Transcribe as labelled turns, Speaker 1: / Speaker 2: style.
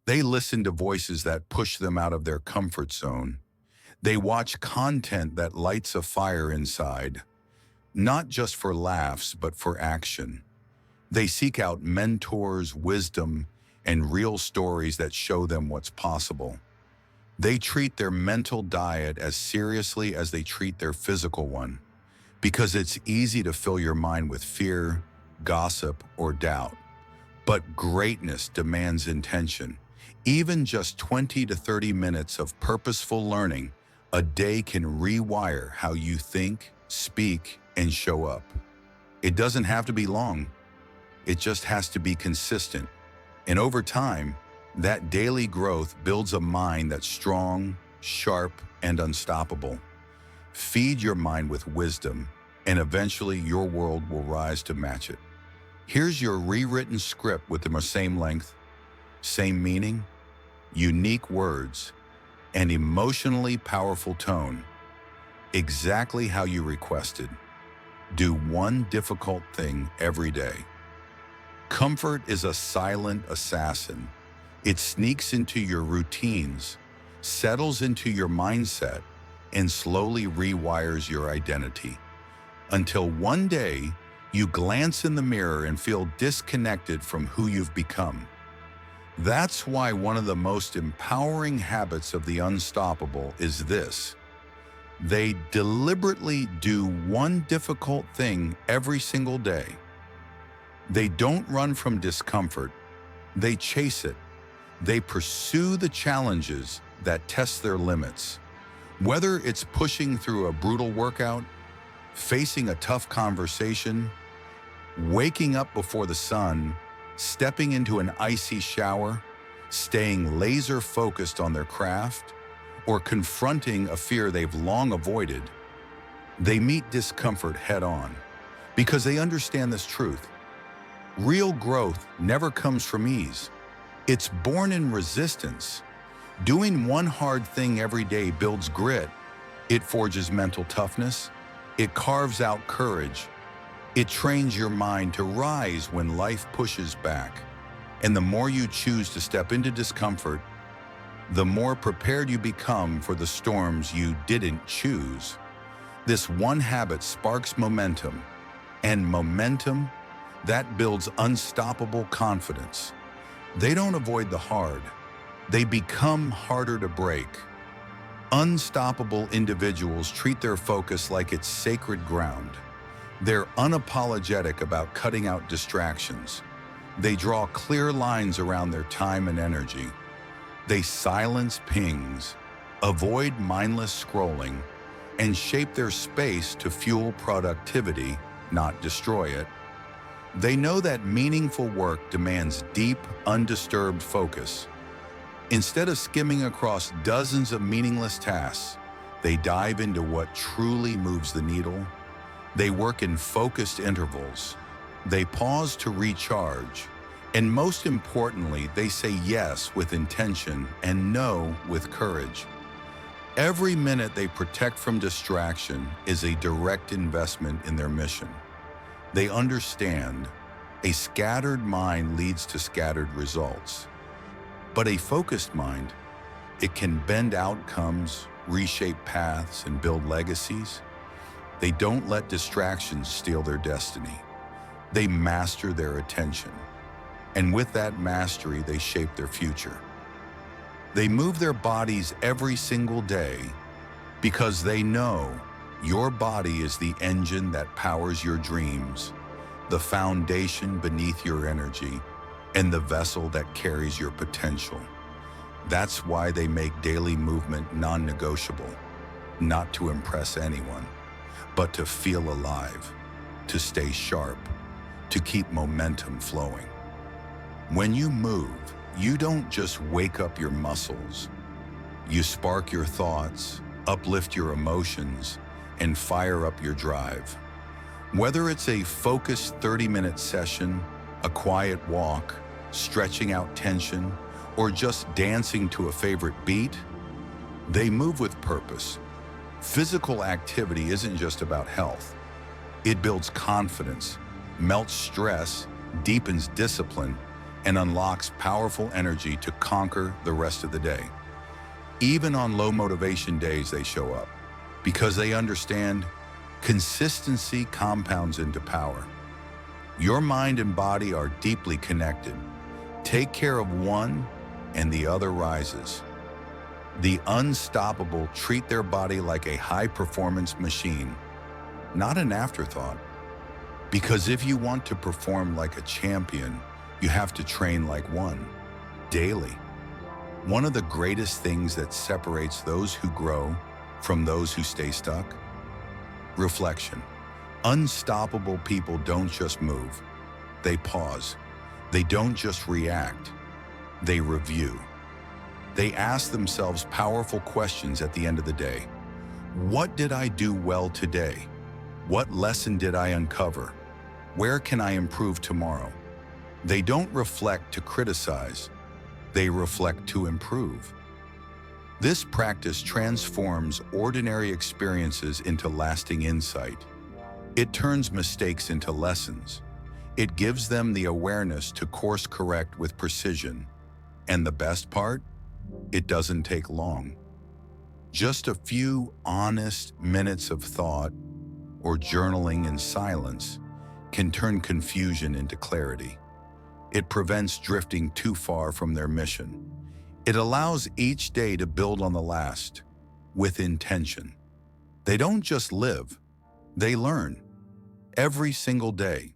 Speaker 1: They listen to voices that push them out of their comfort zone. They watch content that lights a fire inside, not just for laughs, but for action. They seek out mentors, wisdom, and real stories that show them what's possible. They treat their mental diet as seriously as they treat their physical one, because it's easy to fill your mind with fear, gossip, or doubt. But greatness demands intention. Even just 20 to 30 minutes of purposeful learning a day can rewire how you think, speak, and show up. It doesn't have to be long. It just has to be consistent. And over time, that daily growth builds a mind that's strong, sharp, and unstoppable. Feed your mind with wisdom, and eventually your world will rise to match it. Here's your rewritten script with the same length, same meaning, unique words, and emotionally powerful tone. Exactly how you requested. Do one difficult thing every day. Comfort is a silent assassin. It sneaks into your routines, settles into your mindset, and slowly rewires your identity. Until one day, you glance in the mirror and feel disconnected from who you've become. That's why one of the most empowering habits of the unstoppable is this. They deliberately do one difficult thing every single day. They don't run from discomfort. They chase it. They pursue the challenges that test their limits. Whether it's pushing through a brutal workout, facing a tough conversation, waking up before the sun, stepping into an icy shower, staying laser focused on their craft, or confronting a fear they've long avoided, they meet discomfort head on because they understand this truth. Real growth never comes from ease. It's born in resistance. Doing one hard thing every day builds grit. It forges mental toughness. It carves out courage. It trains your mind to rise when life pushes back. And the more you choose to step into discomfort, the more prepared you become for the storms you didn't choose. This one habit sparks momentum, and momentum, that builds unstoppable confidence. They don't avoid the hard. They become harder to break. Unstoppable individuals treat their focus like it's sacred ground. They're unapologetic about cutting out distractions. They draw clear lines around their time and energy. They silence pings, avoid mindless scrolling, and shape their space to fuel productivity, not destroy it. They know that meaningful work demands deep, undisturbed focus. Instead of skimming across dozens of meaningless tasks, they dive into what truly moves the needle. They work in focused intervals. They pause to recharge. And most importantly, they say yes with intention and no with courage. Every minute they protect from distraction is a direct investment in their mission. They understand a scattered mind leads to scattered results. But a focused mind, it can bend outcomes, reshape paths, and build legacies. They don't let distractions steal their destiny. They master their attention. And with that mastery, they shape their future. They move their bodies every single day because they know your body is the engine that powers your dreams, the foundation beneath your energy, and the vessel that carries your potential. That's why they make daily movement non-negotiable, not to impress anyone, but to feel alive, to stay sharp, to keep momentum flowing. When you move, you don't just wake up your muscles. You spark your thoughts, uplift your emotions, and fire up your drive. Whether it's a focused 30-minute session, a quiet walk, stretching out tension, or just dancing to a favorite beat, they move with purpose. Physical activity isn't just about health. It builds confidence, melts stress, deepens discipline, and unlocks powerful energy to conquer the rest of the day. Even on low motivation days, they show up because they understand consistency compounds into power. Your mind and body are deeply connected. Take care of one and the other rises. The unstoppable treat their body like a high-performance machine, not an afterthought. Because if you want to perform like a champion, you have to train like one, daily. One of the greatest things that separates those who grow from those who stay stuck? Reflection. Unstoppable people don't just move, they pause. They don't just react, they review. They ask themselves powerful questions at the end of the day. What did I do well today? What lesson did I uncover? Where can I improve tomorrow? They don't reflect to criticize, they reflect to improve. This practice transforms ordinary experiences into lasting insight. It turns mistakes into lessons. It gives them the awareness to course correct with precision. And the best part? It doesn't take long. Just a few honest minutes of thought or journaling in silence can turn confusion into clarity. It prevents drifting too far from their mission. It allows each day to build on the last with intention. They don't just live, they learn every single day.